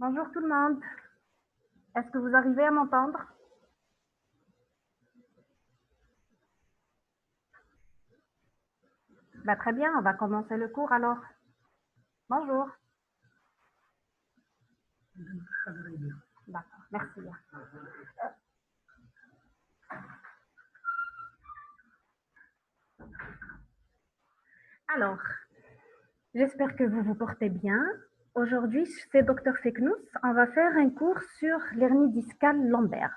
Bonjour tout le monde. Est-ce que vous arrivez à m'entendre? Très bien, on va commencer le cours alors. Bonjour. D'accord, merci. Alors, j'espère que vous vous portez bien. Aujourd'hui, c'est Dr Feknous. On va faire un cours sur l'hernie discale lombaire.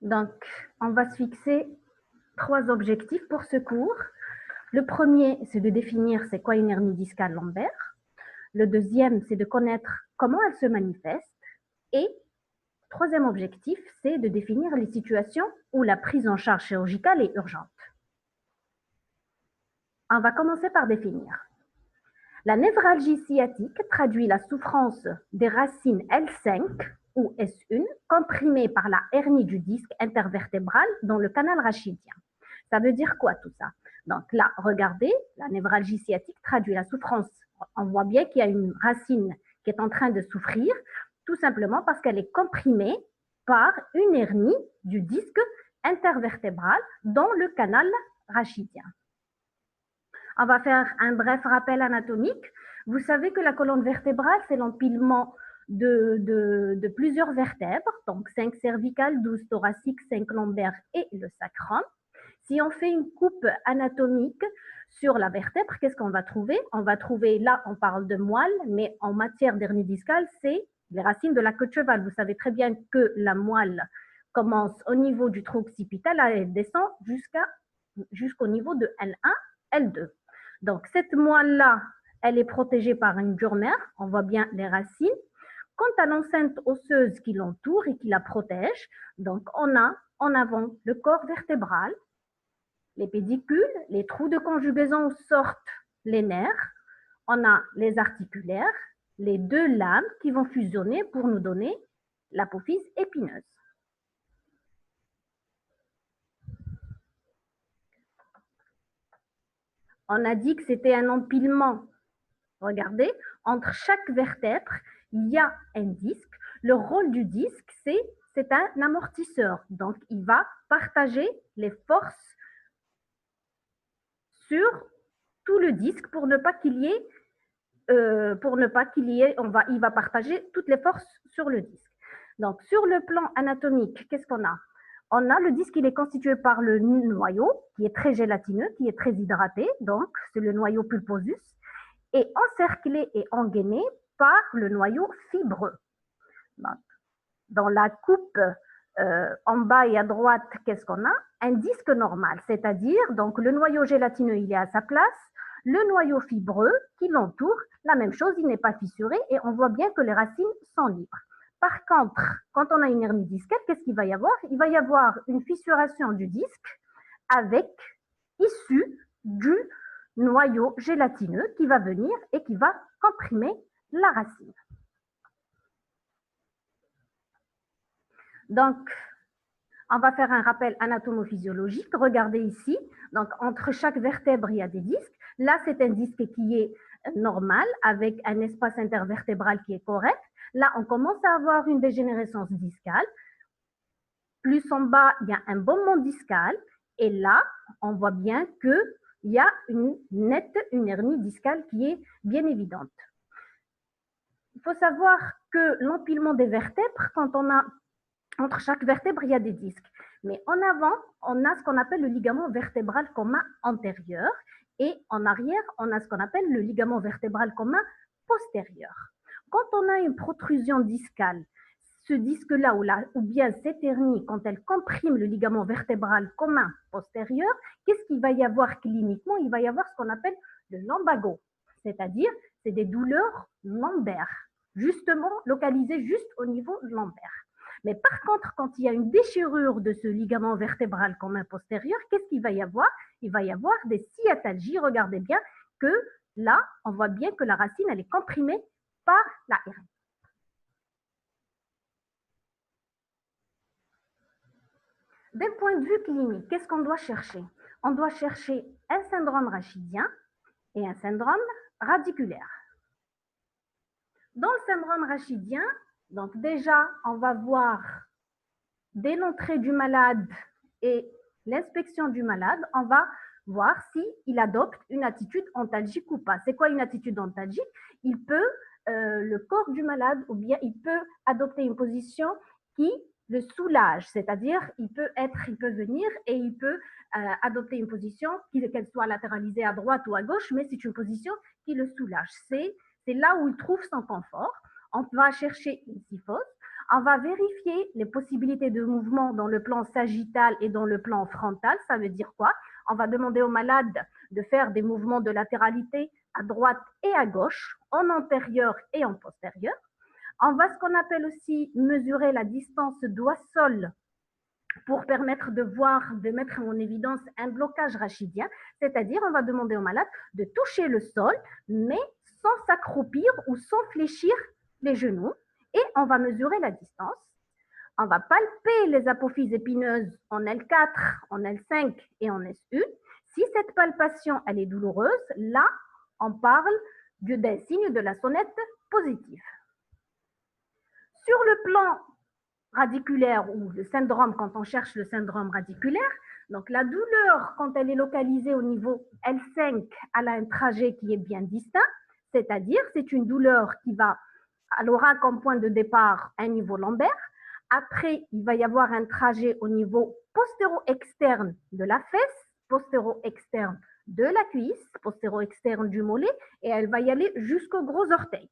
Donc, on va se fixer 3 objectifs pour ce cours. Le premier, c'est de définir c'est quoi une hernie discale lombaire. Le deuxième, c'est de connaître comment elle se manifeste. Et troisième objectif, c'est de définir les situations où la prise en charge chirurgicale est urgente. On va commencer par définir. La névralgie sciatique traduit la souffrance des racines L5 ou S1 comprimées par la hernie du disque intervertébral dans le canal rachidien. Ça veut dire quoi tout ça? Donc là, regardez, la névralgie sciatique traduit la souffrance. On voit bien qu'il y a une racine qui est en train de souffrir, tout simplement parce qu'elle est comprimée par une hernie du disque intervertébral dans le canal rachidien. On va faire un bref rappel anatomique. Vous savez que la colonne vertébrale, c'est l'empilement de plusieurs vertèbres, donc 5 cervicales, 12 thoraciques, 5 lombaires et le sacrum. Si on fait une coupe anatomique sur la vertèbre, qu'est-ce qu'on va trouver? On va trouver, là, on parle de moelle, mais en matière d'hernie discale, c'est les racines de la queue de cheval. Vous savez très bien que la moelle commence au niveau du tronc occipital, elle descend jusqu'au niveau de L1, L2. Donc, cette moelle-là, elle est protégée par une dure mère, on voit bien les racines. Quant à l'enceinte osseuse qui l'entoure et qui la protège, donc on a en avant le corps vertébral, les pédicules, les trous de conjugaison où sortent les nerfs, on a les articulaires, les deux lames qui vont fusionner pour nous donner l'apophyse épineuse. On a dit que c'était un empilement. Regardez, entre chaque vertèbre, il y a un disque. Le rôle du disque, c'est un amortisseur. Donc, il va partager les forces sur tout le disque pour ne pas qu'il y ait, il va partager toutes les forces sur le disque. Donc, sur le plan anatomique, qu'est-ce qu'on a? On a le disque, il est constitué par le noyau, qui est très gélatineux, qui est très hydraté, donc c'est le noyau pulposus, et encerclé et engainé par le noyau fibreux. Donc, dans la coupe en bas et à droite, qu'est-ce qu'on a? Un disque normal, c'est-à-dire donc le noyau gélatineux, il est à sa place, le noyau fibreux qui l'entoure, la même chose, il n'est pas fissuré et on voit bien que les racines sont libres. Par contre, quand on a une hernie discale, qu'est-ce qu'il va y avoir? Il va y avoir une fissuration du disque avec issue du noyau gélatineux qui va venir et qui va comprimer la racine. Donc, on va faire un rappel anatomophysiologique. Regardez ici, donc entre chaque vertèbre, il y a des disques. Là, c'est un disque qui est normal avec un espace intervertébral qui est correct. Là, on commence à avoir une dégénérescence discale. Plus en bas, il y a un bombement discal. Et là, on voit bien qu'il y a une hernie discale qui est bien évidente. Il faut savoir que l'empilement des vertèbres, quand on a entre chaque vertèbre, il y a des disques. Mais en avant, on a ce qu'on appelle le ligament vertébral commun antérieur. Et en arrière, on a ce qu'on appelle le ligament vertébral commun postérieur. Quand on a une protrusion discale, ce disque-là ou bien cette hernie, quand elle comprime le ligament vertébral commun postérieur, qu'est-ce qu'il va y avoir cliniquement? Il va y avoir ce qu'on appelle le lumbago, c'est-à-dire c'est des douleurs lombaires, justement localisées juste au niveau lombaire. Mais par contre, quand il y a une déchirure de ce ligament vertébral commun postérieur, qu'est-ce qu'il va y avoir? Il va y avoir des sciatalgies. Regardez bien que là, on voit bien que la racine, elle est comprimée par la hernie. D'un point de vue clinique, qu'est-ce qu'on doit chercher? On doit chercher un syndrome rachidien et un syndrome radiculaire. Dans le syndrome rachidien, donc déjà, on va voir dès l'entrée du malade et l'inspection du malade, on va voir s'il adopte une attitude antalgique ou pas. C'est quoi une attitude antalgique? Il peut, le corps du malade, ou bien il peut adopter une position qui le soulage, c'est-à-dire il peut venir et il peut adopter une position, qu'elle soit latéralisée à droite ou à gauche, mais c'est une position qui le soulage. C'est là où il trouve son confort. On va chercher une syphose. On va vérifier les possibilités de mouvement dans le plan sagittal et dans le plan frontal. Ça veut dire quoi? On va demander au malade de faire des mouvements de latéralité à droite et à gauche, en antérieur et en postérieur. On va ce qu'on appelle aussi mesurer la distance doigt-sol pour permettre de voir, de mettre en évidence un blocage rachidien, c'est-à-dire on va demander au malade de toucher le sol, mais sans s'accroupir ou sans fléchir les genoux, et on va mesurer la distance. On va palper les apophyses épineuses en L4, en L5 et en S1. Si cette palpation elle est douloureuse, là, on parle d'un signe de la sonnette positive. Sur le plan radiculaire ou le syndrome, quand on cherche le syndrome radiculaire, donc la douleur, quand elle est localisée au niveau L5, elle a un trajet qui est bien distinct, c'est-à-dire c'est une douleur qui va, elle aura comme point de départ un niveau lombaire. Après, il va y avoir un trajet au niveau postéro-externe de la fesse, postéro-externe de la cuisse, postéro-externe du mollet, et elle va y aller jusqu'au gros orteil.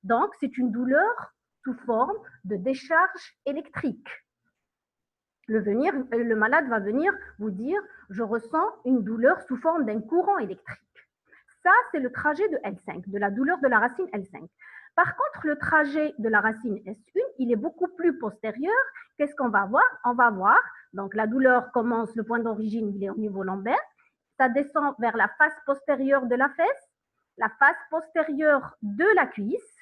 Donc, c'est une douleur sous forme de décharge électrique. Le malade va venir vous dire « je ressens une douleur sous forme d'un courant électrique ». Ça, c'est le trajet de L5, de la douleur de la racine L5. Par contre, le trajet de la racine S1, il est beaucoup plus postérieur. Qu'est-ce qu'on va voir? On va voir, donc la douleur commence, le point d'origine, il est au niveau lombaire. Ça descend vers la face postérieure de la fesse, la face postérieure de la cuisse,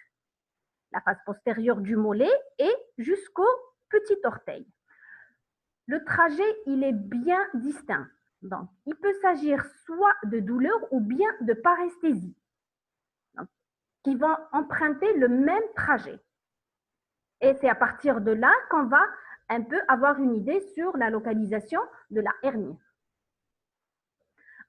la face postérieure du mollet et jusqu'au petit orteil. Le trajet, il est bien distinct. Donc, il peut s'agir soit de douleur ou bien de paresthésie, donc, qui vont emprunter le même trajet. Et c'est à partir de là qu'on va un peu avoir une idée sur la localisation de la hernie.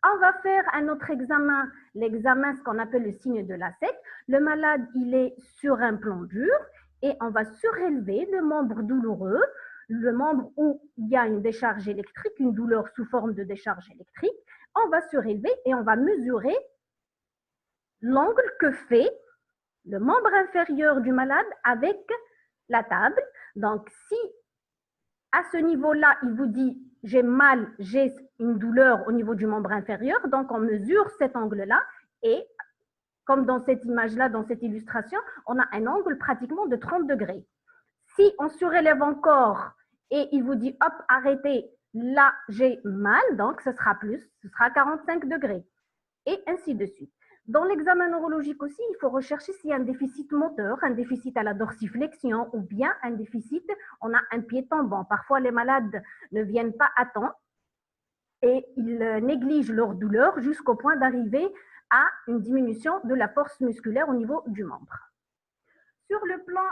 On va faire un autre examen, l'examen, ce qu'on appelle le signe de Lasek. Le malade, il est sur un plan dur et on va surélever le membre douloureux, le membre où il y a une décharge électrique, une douleur sous forme de décharge électrique. On va surélever et on va mesurer l'angle que fait le membre inférieur du malade avec la table. Donc, si à ce niveau-là, il vous dit « j'ai mal, j'ai une douleur au niveau du membre inférieur », donc on mesure cet angle-là et comme dans cette image-là, dans cette illustration, on a un angle pratiquement de 30 degrés. Si on surélève encore et il vous dit « hop, arrêtez, là j'ai mal », donc ce sera plus, ce sera 45 degrés et ainsi de suite. Dans l'examen neurologique aussi, il faut rechercher s'il y a un déficit moteur, un déficit à la dorsiflexion ou bien un déficit, on a un pied tombant. Parfois, les malades ne viennent pas à temps et ils négligent leur douleur jusqu'au point d'arriver à une diminution de la force musculaire au niveau du membre. Sur le plan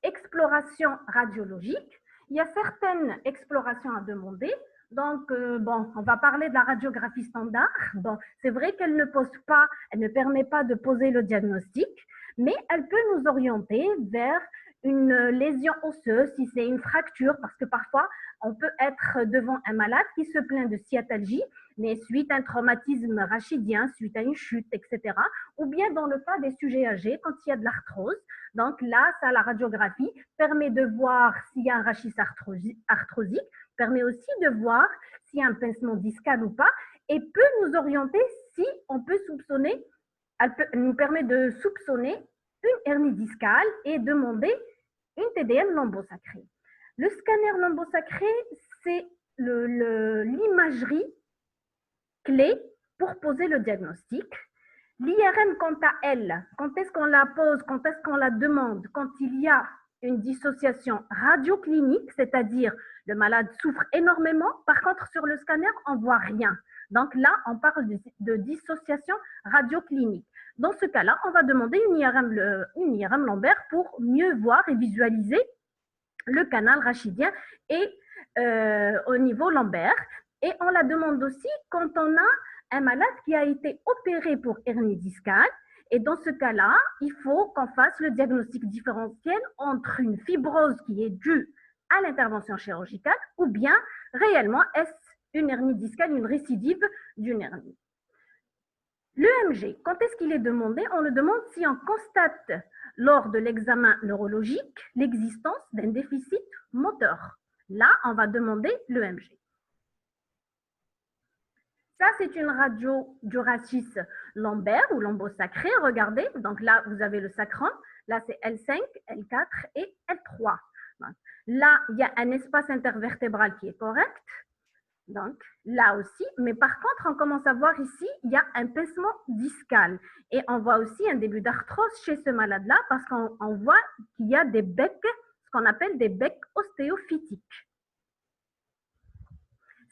exploration radiologique, il y a certaines explorations à demander. Donc, bon, on va parler de la radiographie standard. Bon, c'est vrai qu'elle ne pose pas, elle ne permet pas de poser le diagnostic, mais elle peut nous orienter vers une lésion osseuse, si c'est une fracture, parce que parfois, on peut être devant un malade qui se plaint de sciatalgie, mais suite à un traumatisme rachidien, suite à une chute, etc. Ou bien dans le cas des sujets âgés, quand il y a de l'arthrose. Donc là, ça, la radiographie permet de voir s'il y a un rachis arthrosique, permet aussi de voir s'il y a un pincement discal ou pas, et peut nous orienter si on peut soupçonner, elle nous permet de soupçonner une hernie discale et demander une TDM lombosacrée. Le scanner lombosacré, c'est l'imagerie clé pour poser le diagnostic. L'IRM, quant à elle, quand est-ce qu'on la pose, quand est-ce qu'on la demande, quand il y a une dissociation radioclinique, c'est-à-dire le malade souffre énormément, par contre sur le scanner, on ne voit rien. Donc là, on parle de dissociation radioclinique. Dans ce cas-là, on va demander une IRM lombaire pour mieux voir et visualiser le canal rachidien et au niveau lombaire. Et on la demande aussi quand on a un malade qui a été opéré pour hernie discale. Et dans ce cas-là, il faut qu'on fasse le diagnostic différentiel entre une fibrose qui est due à l'intervention chirurgicale ou bien réellement est-ce une hernie discale, une récidive d'une hernie. L'EMG, quand est-ce qu'il est demandé? On le demande si on constate lors de l'examen neurologique l'existence d'un déficit moteur. Là, on va demander l'EMG. Ça, c'est une radio du rachis lombaire ou lombosacré. Regardez, donc là, vous avez le sacrum. Là, c'est L5, L4 et L3. Donc, là, il y a un espace intervertébral qui est correct. Donc, là aussi. Mais par contre, on commence à voir ici, il y a un pincement discal. Et on voit aussi un début d'arthrose chez ce malade-là parce qu'on voit qu'il y a des becs, ce qu'on appelle des becs ostéophytiques.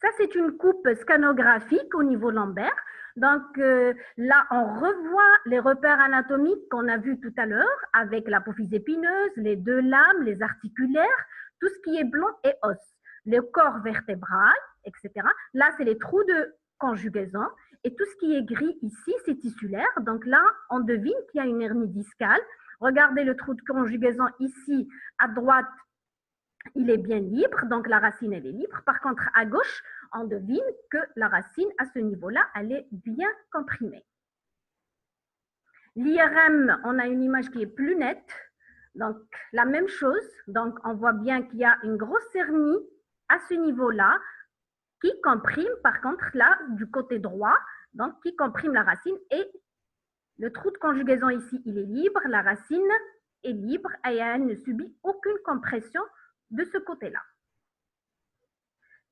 Ça, c'est une coupe scanographique au niveau lombaire. Donc là, on revoit les repères anatomiques qu'on a vus tout à l'heure avec l'apophyse épineuse, les deux lames, les articulaires, tout ce qui est blanc et os, le corps vertébral, etc. Là, c'est les trous de conjugaison. Et tout ce qui est gris ici, c'est tissulaire. Donc là, on devine qu'il y a une hernie discale. Regardez le trou de conjugaison ici, à droite, il est bien libre, donc la racine, elle est libre. Par contre, à gauche, on devine que la racine, à ce niveau-là, elle est bien comprimée. L'IRM, on a une image qui est plus nette. Donc, la même chose. Donc, on voit bien qu'il y a une grosse hernie à ce niveau-là qui comprime, par contre, là, du côté droit, donc qui comprime la racine. Et le trou de conjugaison ici, il est libre. La racine est libre et elle ne subit aucune compression de ce côté-là.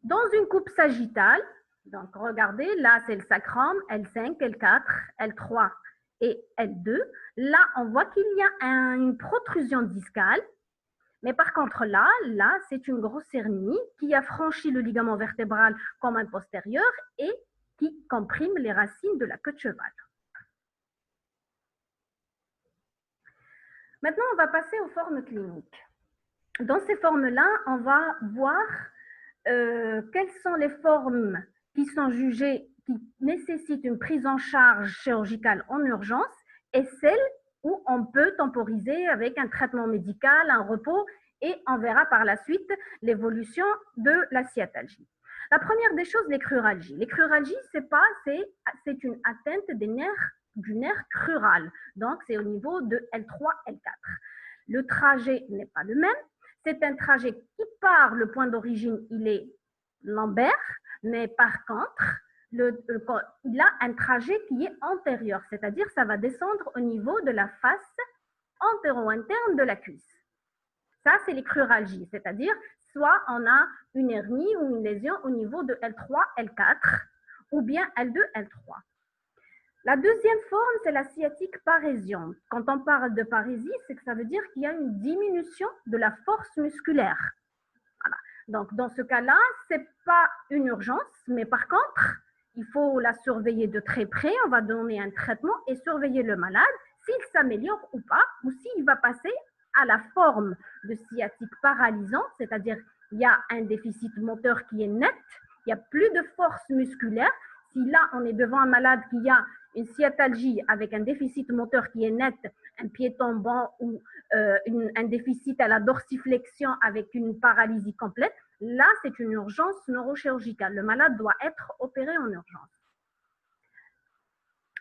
Dans une coupe sagittale, donc regardez, là c'est le sacrum, L5, L4, L3 et L2. Là, on voit qu'il y a une protrusion discale, mais par contre là c'est une grosse hernie qui a franchi le ligament vertébral comme un postérieur et qui comprime les racines de la queue de cheval. Maintenant, on va passer aux formes cliniques. Dans ces formes-là, on va voir quelles sont les formes qui sont jugées, qui nécessitent une prise en charge chirurgicale en urgence et celles où on peut temporiser avec un traitement médical, un repos, et on verra par la suite l'évolution de la sciatalgie. La première des choses, les cruralgies. Les cruralgies, c'est une atteinte des nerfs, du nerf crural. Donc, c'est au niveau de L3, L4. Le trajet n'est pas le même. C'est un trajet qui part, le point d'origine, il est lombaire, mais par contre, il a un trajet qui est antérieur, c'est-à-dire ça va descendre au niveau de la face antéro-interne de la cuisse. Ça, c'est les cruralgies, c'est-à-dire soit on a une hernie ou une lésion au niveau de L3, L4 ou bien L2, L3. La deuxième forme, c'est la sciatique parésienne. Quand on parle de parésie, c'est que ça veut dire qu'il y a une diminution de la force musculaire. Voilà. Donc, dans ce cas-là, ce n'est pas une urgence, mais par contre, il faut la surveiller de très près. On va donner un traitement et surveiller le malade s'il s'améliore ou pas, ou s'il va passer à la forme de sciatique paralysante, c'est-à-dire il y a un déficit moteur qui est net, il n'y a plus de force musculaire. Si là, on est devant un malade qui a une sciatalgie avec un déficit moteur qui est net, un pied tombant ou un déficit à la dorsiflexion avec une paralysie complète, là, c'est une urgence neurochirurgicale. Le malade doit être opéré en urgence.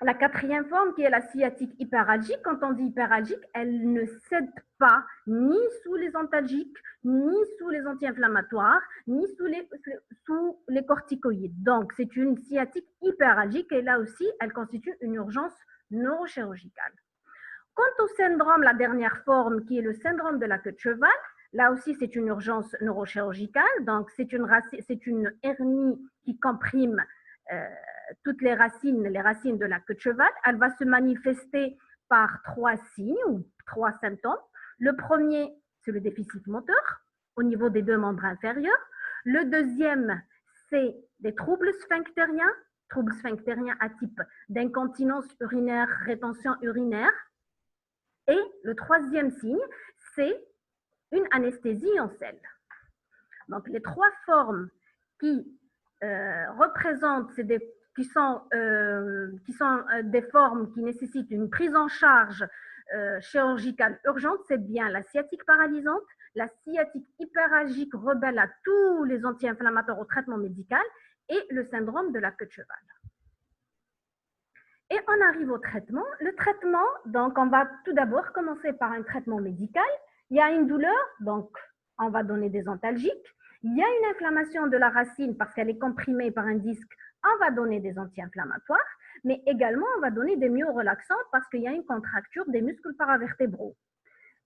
La quatrième forme, qui est la sciatique hyperalgique, quand on dit hyperalgique, elle ne cède pas ni sous les antalgiques, ni sous les anti-inflammatoires, ni sous les corticoïdes. Donc, c'est une sciatique hyperalgique et là aussi, elle constitue une urgence neurochirurgicale. Quant au syndrome, la dernière forme, qui est le syndrome de la queue de cheval, là aussi, c'est une urgence neurochirurgicale. Donc, c'est une hernie qui comprime toutes les racines de la queue de cheval. Elle va se manifester par 3 signes ou 3 symptômes. Le premier, c'est le déficit moteur au niveau des 2 membres inférieurs. Le deuxième, c'est des troubles sphinctériens à type d'incontinence urinaire, rétention urinaire. Et le troisième signe, c'est une anesthésie en selle. Donc, les 3 formes qui représentent, qui sont des formes qui nécessitent une prise en charge chirurgicale urgente, c'est bien la sciatique paralysante, la sciatique hyperalgique rebelle à tous les anti-inflammatoires au traitement médical et le syndrome de la queue de cheval. Et on arrive au traitement. Le traitement, donc on va tout d'abord commencer par un traitement médical. Il y a une douleur, donc on va donner des antalgiques. Il y a une inflammation de la racine parce qu'elle est comprimée par un disque, on va donner des anti-inflammatoires, mais également on va donner des myorelaxants parce qu'il y a une contracture des muscles paravertébraux.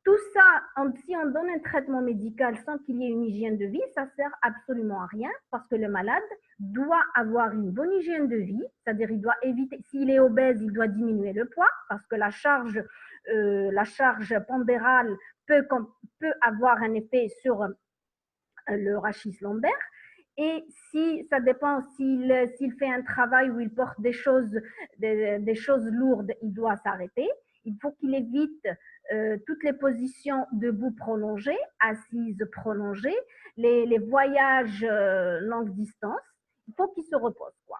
Tout ça, si on donne un traitement médical sans qu'il y ait une hygiène de vie, ça ne sert absolument à rien parce que le malade doit avoir une bonne hygiène de vie, c'est-à-dire il doit éviter, s'il est obèse, il doit diminuer le poids parce que la charge pondérale peut avoir un effet sur le rachis lombaire. Et si ça dépend, s'il fait un travail où il porte des choses lourdes, il doit s'arrêter. Il faut qu'il évite toutes les positions debout prolongées, assises prolongées, les voyages longue distance. Il faut qu'il se repose, quoi.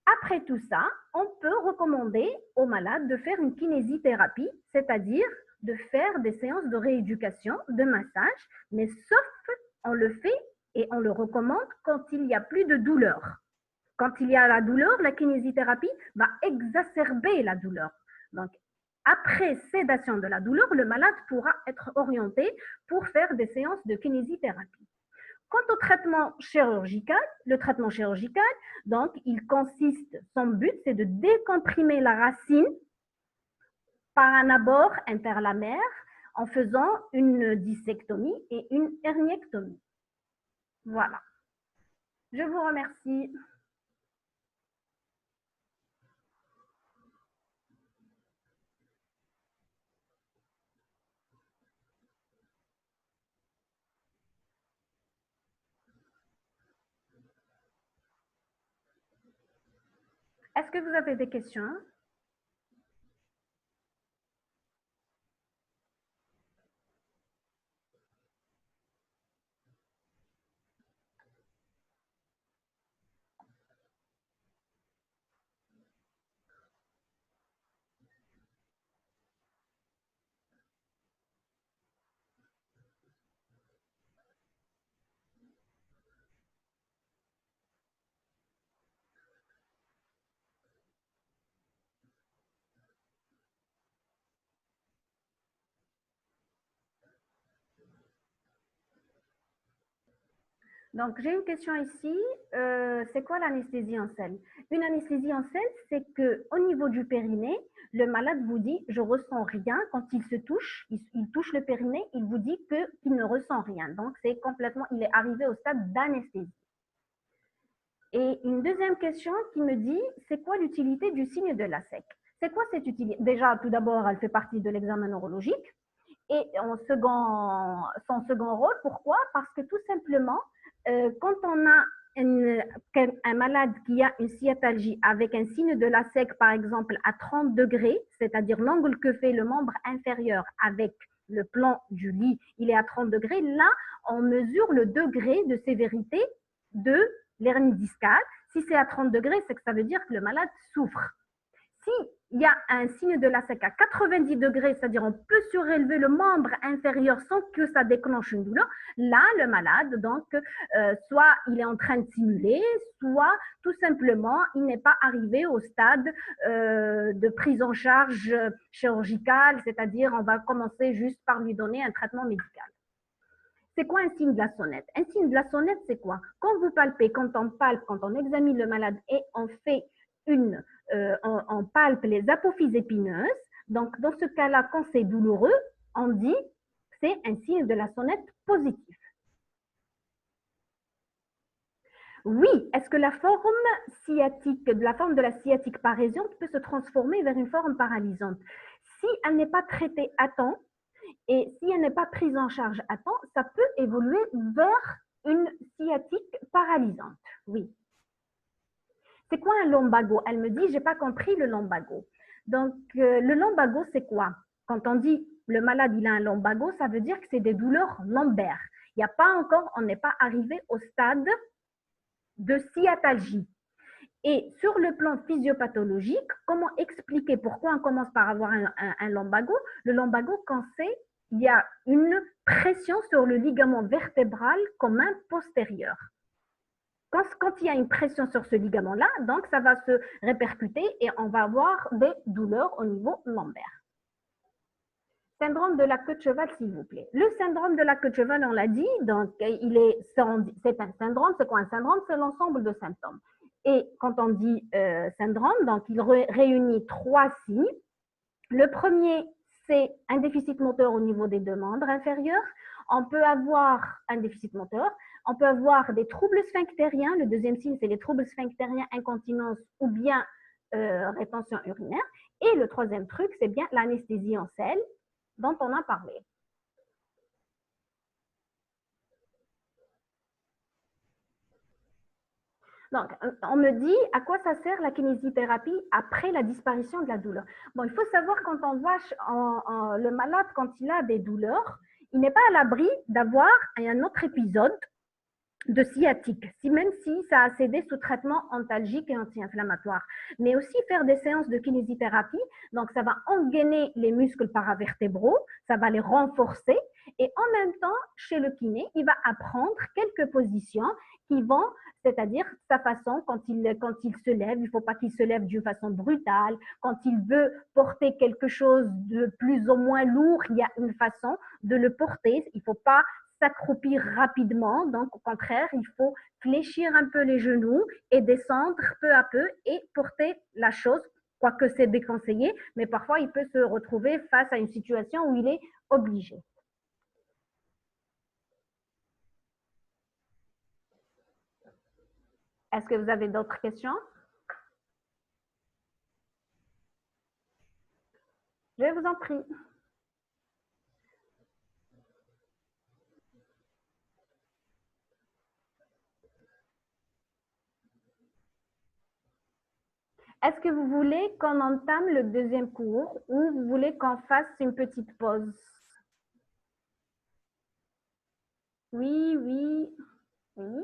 Après tout ça, on peut recommander aux malades de faire une kinésithérapie, c'est-à-dire de faire des séances de rééducation, de massage, mais sauf on le fait et on le recommande quand il n'y a plus de douleur. Quand il y a la douleur, la kinésithérapie va exacerber la douleur. Donc, après sédation de la douleur, le malade pourra être orienté pour faire des séances de kinésithérapie. Quant au traitement chirurgical, le traitement chirurgical, donc, il consiste, son but, c'est de décomprimer la racine par un abord interlamaire en faisant une dissectomie et une herniectomie. Voilà. Je vous remercie. Est-ce que vous avez des questions? Donc, j'ai une question ici. C'est quoi l'anesthésie en selle? Une anesthésie en selle, c'est qu'au niveau du périnée, le malade vous dit « je ressens rien ». Quand il se touche, il touche le périnée, il vous dit qu'il ne ressent rien. Donc, c'est complètement, il est arrivé au stade d'anesthésie. Et une deuxième question qui me dit « c'est quoi l'utilité du signe de la SEC ?» C'est quoi cette utilité? Déjà, tout d'abord, elle fait partie de l'examen neurologique. Et son second rôle, pourquoi? Parce que tout simplement, quand on a un malade qui a une sciatalgie avec un signe de la SEC, par exemple, à 30 degrés, c'est-à-dire l'angle que fait le membre inférieur avec le plan du lit, il est à 30 degrés, là, on mesure le degré de sévérité de l'hernie discale. Si c'est à 30 degrés, c'est que ça veut dire que le malade souffre. S'il y a un signe de la SEC à 90 degrés, c'est-à-dire on peut surélever le membre inférieur sans que ça déclenche une douleur, là, le malade, donc, soit il est en train de simuler, soit tout simplement, il n'est pas arrivé au stade de prise en charge chirurgicale, c'est-à-dire on va commencer juste par lui donner un traitement médical. C'est quoi un signe de la sonnette? Un signe de la sonnette, c'est quoi? Quand vous palpez, quand on palpe, quand on examine le malade et on fait on palpe les apophyses épineuses. Donc, dans ce cas-là, quand c'est douloureux, on dit que c'est un signe de la sonnette positif. Oui, est-ce que la forme de la sciatique parésante peut se transformer vers une forme paralysante? Si elle n'est pas traitée à temps et si elle n'est pas prise en charge à temps, ça peut évoluer vers une sciatique paralysante. Oui. C'est quoi un lumbago? Elle me dit, j'ai pas compris le lumbago. Donc, le lumbago, c'est quoi? Quand on dit le malade, il a un lumbago, ça veut dire que c'est des douleurs lombaires. Il n'y a pas encore, on n'est pas arrivé au stade de sciatalgie. Et sur le plan physiopathologique, comment expliquer pourquoi on commence par avoir un lumbago? Le lumbago, quand il y a une pression sur le ligament vertébral commun postérieur. Quand il y a une pression sur ce ligament-là, donc ça va se répercuter et on va avoir des douleurs au niveau lombaire. Syndrome de la queue de cheval, s'il vous plaît. Le syndrome de la queue de cheval, on l'a dit, donc c'est un syndrome. C'est quoi un syndrome? C'est l'ensemble de symptômes. Et quand on dit syndrome, donc il réunit 3 signes. Le premier, c'est un déficit moteur au niveau des deux membres inférieurs. On peut avoir un déficit moteur. On peut avoir des troubles sphinctériens. Le deuxième signe, c'est les troubles sphinctériens, incontinence ou bien rétention urinaire. Et le troisième truc, c'est bien l'anesthésie en selle dont on a parlé. Donc, on me dit à quoi ça sert la kinésithérapie après la disparition de la douleur. Bon, il faut savoir quand on voit le malade, quand il a des douleurs, il n'est pas à l'abri d'avoir un autre épisode de sciatique, même si ça a cédé sous traitement antalgique et anti-inflammatoire. Mais aussi faire des séances de kinésithérapie, donc ça va engainer les muscles paravertébraux, ça va les renforcer, et en même temps, chez le kiné, il va apprendre quelques positions qui vont, c'est-à-dire sa façon, quand il se lève, il ne faut pas qu'il se lève d'une façon brutale, quand il veut porter quelque chose de plus ou moins lourd, il y a une façon de le porter, il ne faut pas s'accroupir rapidement. Donc, au contraire, il faut fléchir un peu les genoux et descendre peu à peu et porter la chose, quoique c'est déconseillé, mais parfois il peut se retrouver face à une situation où il est obligé. Est-ce que vous avez d'autres questions? Je vous en prie. Est-ce que vous voulez qu'on entame le deuxième cours ou vous voulez qu'on fasse une petite pause? Oui, oui, oui.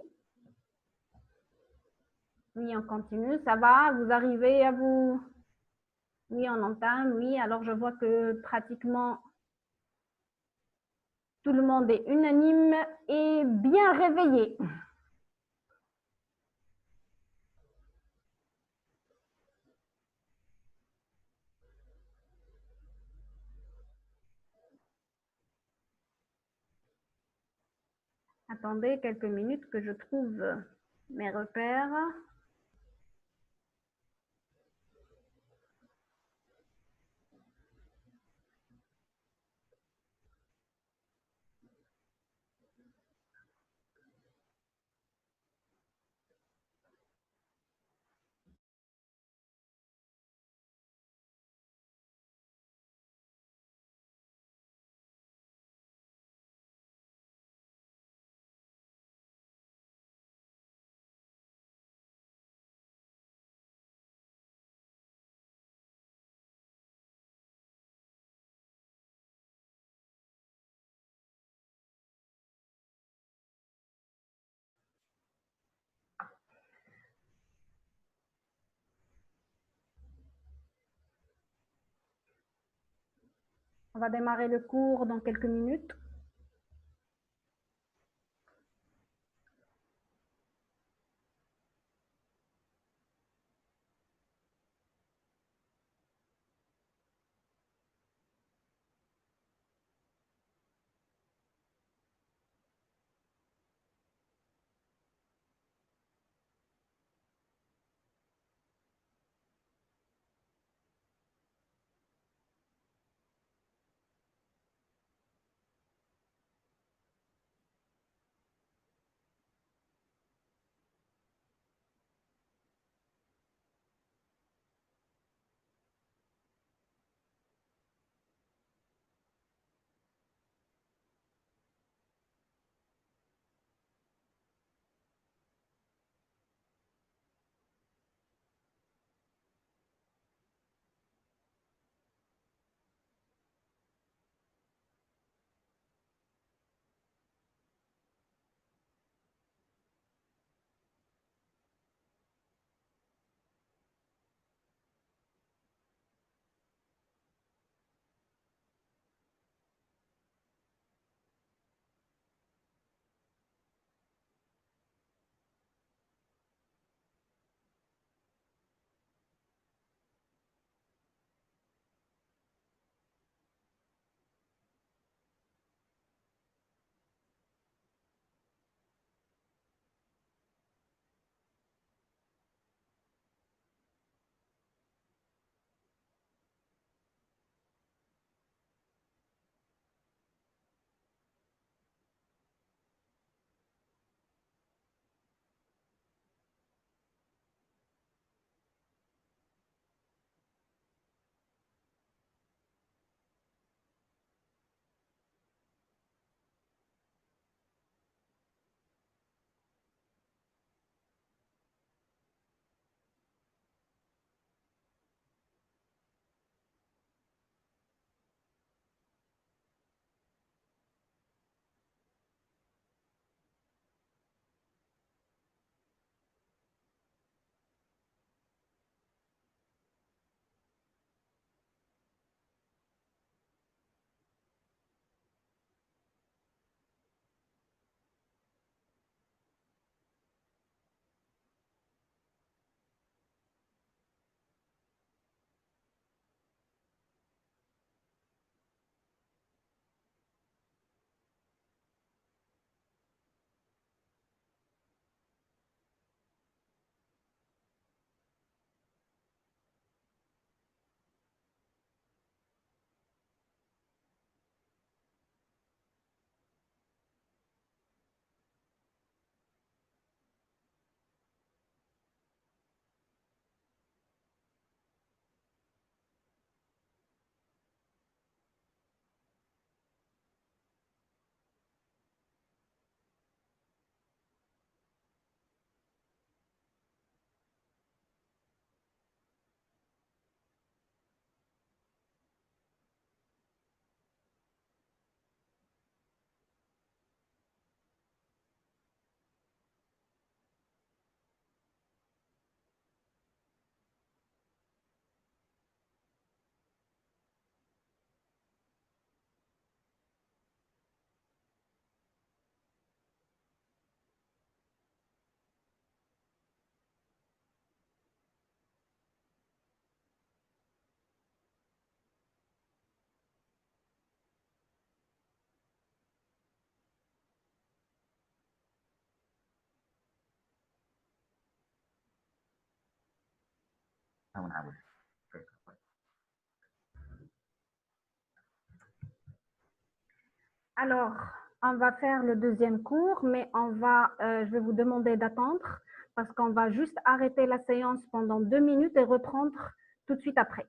Oui, on continue. Ça va? Vous arrivez à vous... Oui, on entame. Oui, alors je vois que pratiquement tout le monde est unanime et bien réveillé. Attendez quelques minutes que je trouve mes repères. On va démarrer le cours dans quelques minutes. Alors, on va faire le deuxième cours, mais je vais vous demander d'attendre parce qu'on va juste arrêter la séance pendant 2 minutes et reprendre tout de suite après.